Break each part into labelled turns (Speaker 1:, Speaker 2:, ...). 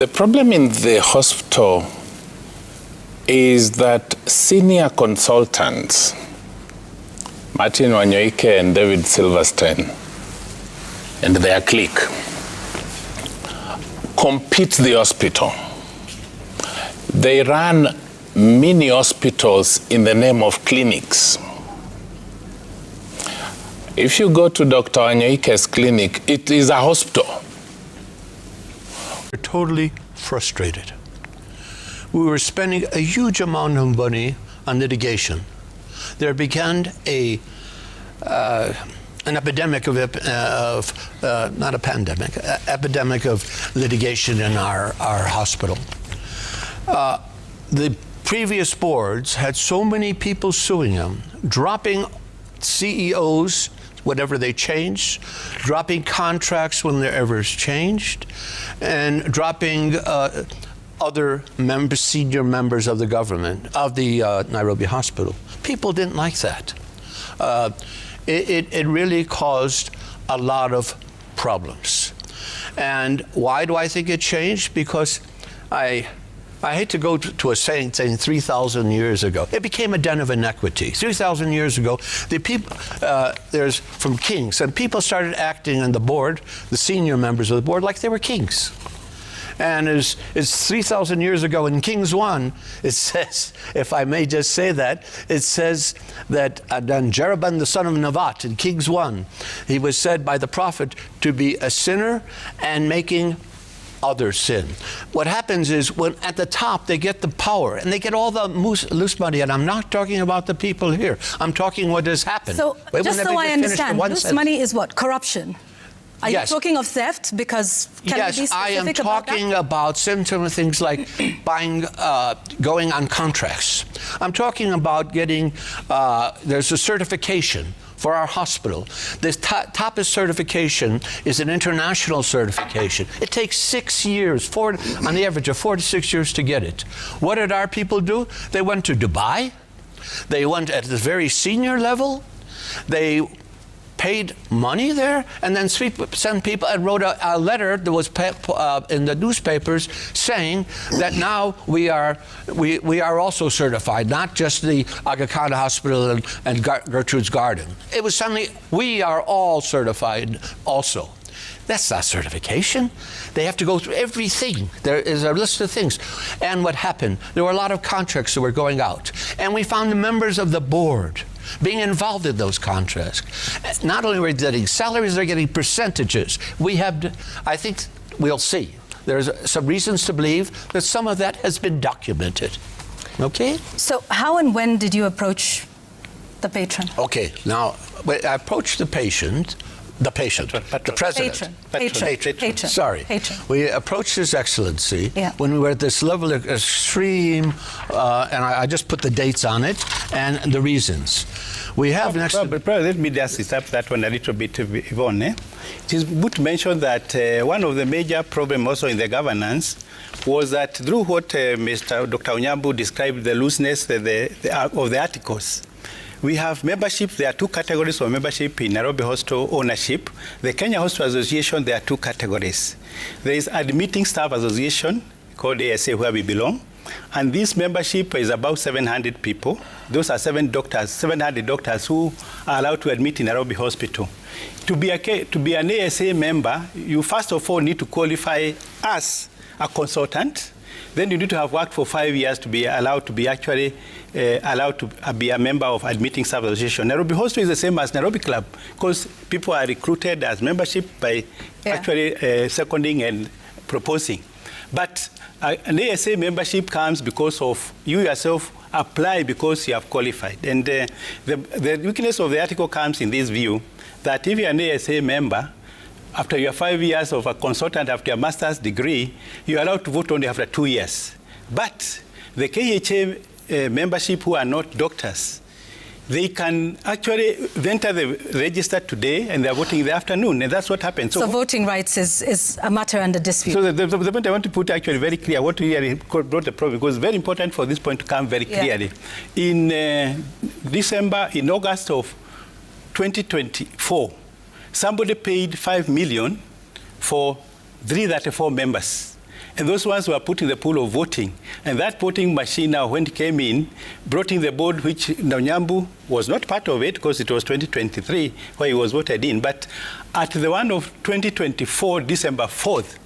Speaker 1: The problem in the hospital is that senior consultants, Martin Wanyoike and David Silverstein, and their clique, compete the hospital. They run mini hospitals in the name of clinics. If you go to Dr. Wanyoike's clinic, it is a hospital.
Speaker 2: We're totally frustrated. We were spending a huge amount of money on litigation. There began an epidemic not a pandemic, epidemic of litigation in our hospital. The previous boards had so many people suing them, dropping CEOs, whatever they changed, dropping contracts when their ever changed, and dropping other members, senior members of the government, of the Nairobi hospital. People didn't like that. It really caused a lot of problems. And why do I think it changed? Because I hate to go to a saying 3,000 years ago. It became a den of inequity. 3,000 years ago, the people, there's from kings, and people started acting on the board, the senior members of the board, like they were kings. And it's 3,000 years ago in Kings 1, it says, if I may just say that, it says that then Jeroboam the son of Nevat in Kings 1, he was said by the prophet to be a sinner and making others sin. What happens is when at the top they get the power and they get all the loose money, and I'm not talking about the people here. I'm talking what has happened.
Speaker 3: So just so I understand, loose money is what? Corruption? Are you talking of theft? Because can you be specific about that? Yes, I am talking about similar things like buying, going on contracts. I'm talking about getting, there's a certification for our hospital. The toppest certification is an international certification. It takes 6 years, on the average of 4 to 6 years to get it. What did our people do? They went to Dubai. They went at the very senior level. They paid money there, and then sent people and wrote a letter that was in the newspapers saying that now we are also certified, not just the Aga Khan Hospital and Gertrude's Garden. It was suddenly, we are all certified also. That's not certification. They have to go through everything. There is a list of things. And what happened? There were a lot of contracts that were going out. And we found the members of the board being involved in those contracts. Not only were they getting salaries, they're getting percentages. We have, I think we'll see. There's some reasons to believe that some of that has been documented. Okay? So how and when did you approach the patron?
Speaker 2: Okay, now, I approached the patient, the president. Patron. Sorry.
Speaker 3: Patron.
Speaker 2: We approached His Excellency when we were at this level of extreme, and I just put the dates on it and the reasons. We have next.
Speaker 4: Let me just stop that one a little bit, Yvonne. It is good to mention that one of the major problems also in the governance was that through what Dr. Onyambu described, the looseness of the articles. We have membership. There are two categories of membership in Nairobi Hospital ownership. The Kenya Hospital Association, there are two categories. There is Admitting Staff Association, called ASA, where we belong. And this membership is about 700 people. Those are 700 doctors who are allowed to admit in Nairobi Hospital. To be an ASA member, you first of all need to qualify as a consultant. Then you need to have worked for 5 years to be allowed to be actually allowed to be a member of Admitting Staff Association. Nairobi Hospital is the same as Nairobi Club because people are recruited as membership by actually seconding and proposing. But an ASA membership comes because of you yourself apply because you have qualified. And the weakness of the article comes in this view that if you're an ASA member, after your 5 years of a consultant, after your master's degree, you're allowed to vote only after 2 years. But the KHA membership who are not doctors, they can actually enter the register today and they're voting in the afternoon, and that's what happens.
Speaker 3: So voting rights is a matter under dispute.
Speaker 4: So the point I want to put actually very clear, what really brought the problem, because it's very important for this point to come very clearly. In August of 2024, somebody paid 5 million for 334 members. And those ones were put in the pool of voting. And that voting machine now, when it came in, brought in the board, which Onyambu was not part of it because it was 2023 where he was voted in. But at the one of 2024, December 4th,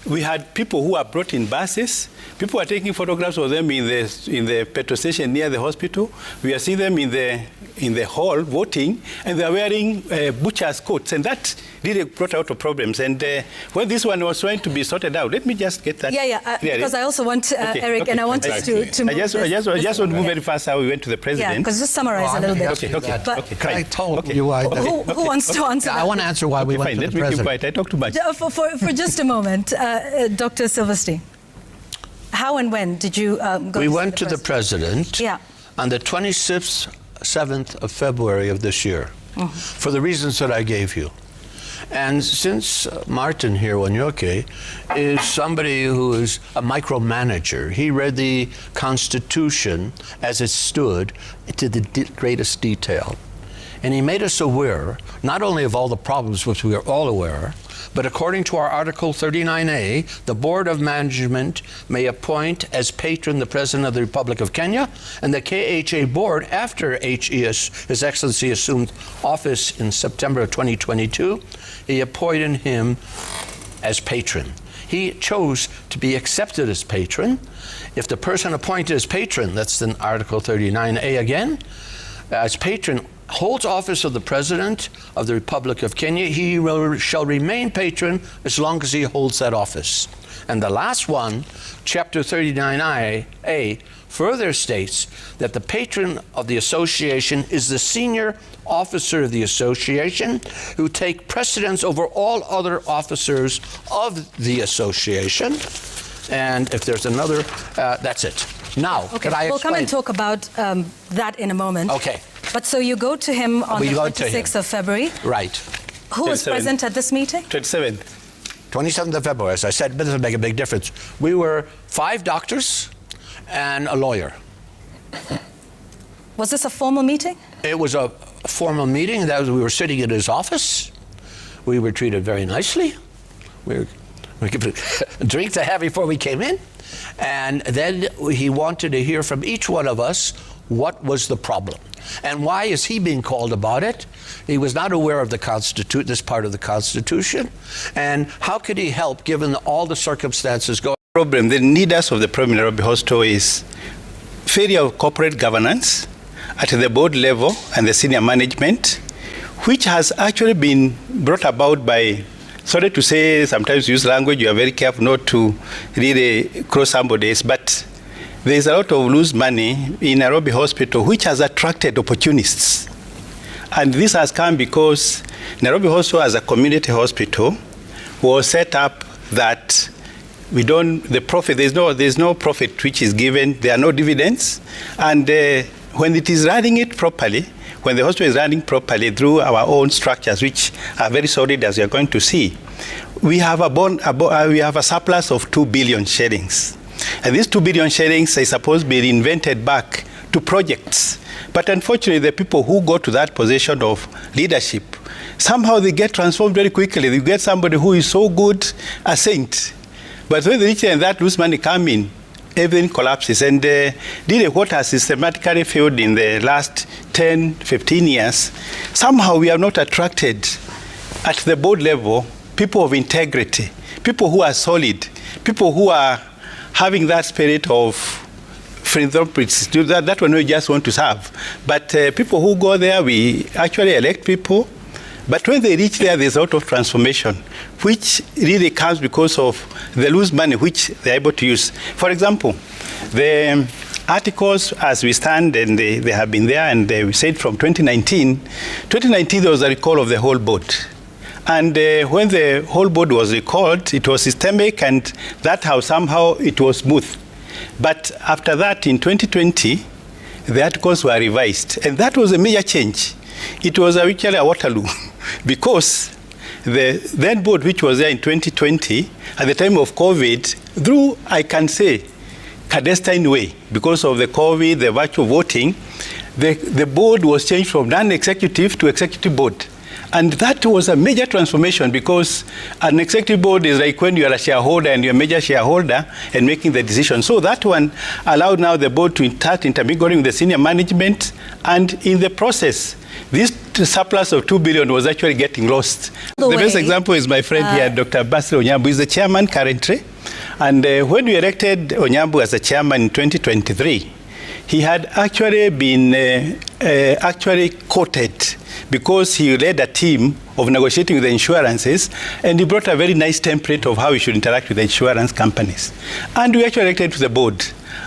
Speaker 4: we had people who are brought in buses. People are taking photographs of them in the petrol station near the hospital. We are seeing them in the hall voting, and they are wearing butcher's coats, and that really brought out of problems. And when this one was trying to be sorted out, let me just get that.
Speaker 3: Because I also want Eric, and I want us to move.
Speaker 4: I just want to move very fast how we went to the president.
Speaker 3: Yeah, because just summarize a little bit.
Speaker 2: Can I tell you why?
Speaker 3: Who wants to answer?
Speaker 2: I want to answer why we went to the president.
Speaker 4: Let me keep quiet. I talk too much.
Speaker 3: For just a moment, Dr. Silverstein. How and when did you go?
Speaker 2: We went to the president on the 27th of February of this year for the reasons that I gave you. And since Martin here, Wanyoke, is somebody who is a micromanager, he read the Constitution as it stood to the greatest detail. And he made us aware, not only of all the problems which we are all aware, but according to our Article 39A, the Board of Management may appoint as patron the President of the Republic of Kenya, and the KHA Board, after His Excellency assumed office in September of 2022, he appointed him as patron. He chose to be accepted as patron. If the person appointed as patron, that's in Article 39A again, as patron, holds office of the President of the Republic of Kenya, he shall remain patron as long as he holds that office. And the last one, Chapter 39A, further states that the patron of the association is the senior officer of the association who take precedence over all other officers of the association. And if there's another, that's it. Now,
Speaker 3: okay,
Speaker 2: could I explain?
Speaker 3: We'll come and talk about that in a moment.
Speaker 2: Okay.
Speaker 3: But so you go to him on the 26th of February.
Speaker 2: Right.
Speaker 3: Who was present at this meeting?
Speaker 2: 27th of February, as I said, but it doesn't make a big difference. We were 5 doctors and a lawyer.
Speaker 3: Was this a formal meeting?
Speaker 2: It was a formal meeting. That was, we were sitting in his office. We were treated very nicely. We given a drink to have before we came in. And then he wanted to hear from each one of us what was the problem. And why is he being called about it? He was not aware of the this part of the Constitution. And how could he help given all the circumstances going?
Speaker 4: Problem, the leaders of the problem in Nairobi Hospital is failure of corporate governance at the board level and the senior management, which has actually been brought about by, sorry to say, sometimes use language, you are very careful not to really cross somebody's, but there's a lot of loose money in Nairobi Hospital, which has attracted opportunists. And this has come because Nairobi Hospital, as a community hospital, was set up that we don't, the profit, there's no profit which is given, there are no dividends. And when it is running it properly, when the hospital is running properly through our own structures, which are very solid, as you're going to see, we have a surplus of 2 billion shillings. And these 2 billion shillings are supposed to be reinvented back to projects. But unfortunately, the people who go to that position of leadership, somehow they get transformed very quickly. They get somebody who is so good, a saint. But when the rich and that loose money come in, everything collapses. And really what has systematically failed in the last 10, 15 years, somehow we have not attracted at the board level people of integrity, people who are solid, people who are having that spirit of philanthropists. That one we just want to serve. But people who go there, we actually elect people. But when they reach there, there's a lot of transformation, which really comes because of the loose money which they're able to use. For example, the articles as we stand, and they have been there, and we said from 2019 there was a recall of the whole board. And when the whole board was recalled, it was systemic, and that's how somehow it was smooth. But after that, in 2020, the articles were revised, and that was a major change. It was actually a Waterloo, because the then board, which was there in 2020, at the time of COVID, through, I can say, clandestine way, because of the COVID, the virtual voting, the board was changed from non-executive to executive board. And that was a major transformation, because an executive board is like when you are a shareholder and you're a major shareholder and making the decision. So that one allowed now the board to start intermingling with the senior management, and in the process, this surplus of 2 billion was actually getting lost. The best example is my friend here, Dr. Basil Onyambu. He's the chairman currently. And when we elected Onyambu as the chairman in 2023, he had actually been actually quoted because he led a team of negotiating with the insurances, and he brought a very nice template of how we should interact with the insurance companies. And we actually elected to the board.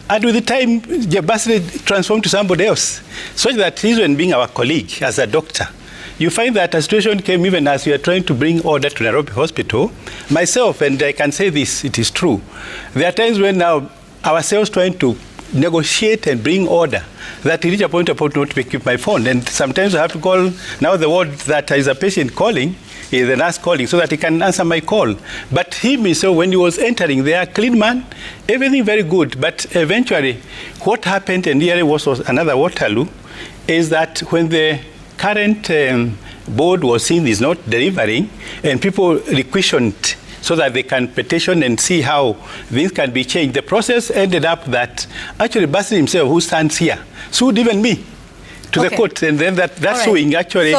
Speaker 4: And with the time, Basil transformed to somebody else, such that he's when being our colleague as a doctor. You find that a situation came even as we are trying to bring order to Nairobi Hospital. Myself, and I can say this, it is true, there are times when now ourselves trying to negotiate and bring order that reach a point about not to keep my phone. And sometimes I have to call now the ward that is a patient calling, is the nurse calling, so that he can answer my call. But him, so when he was entering there, clean man, everything very good. But eventually, what happened, and here was another Waterloo, is that when the current board was seen is not delivering, and people requisitioned so that they can petition and see how things can be changed. The process ended up that actually Basil himself, who stands here, sued even me to the court, and then that suing actually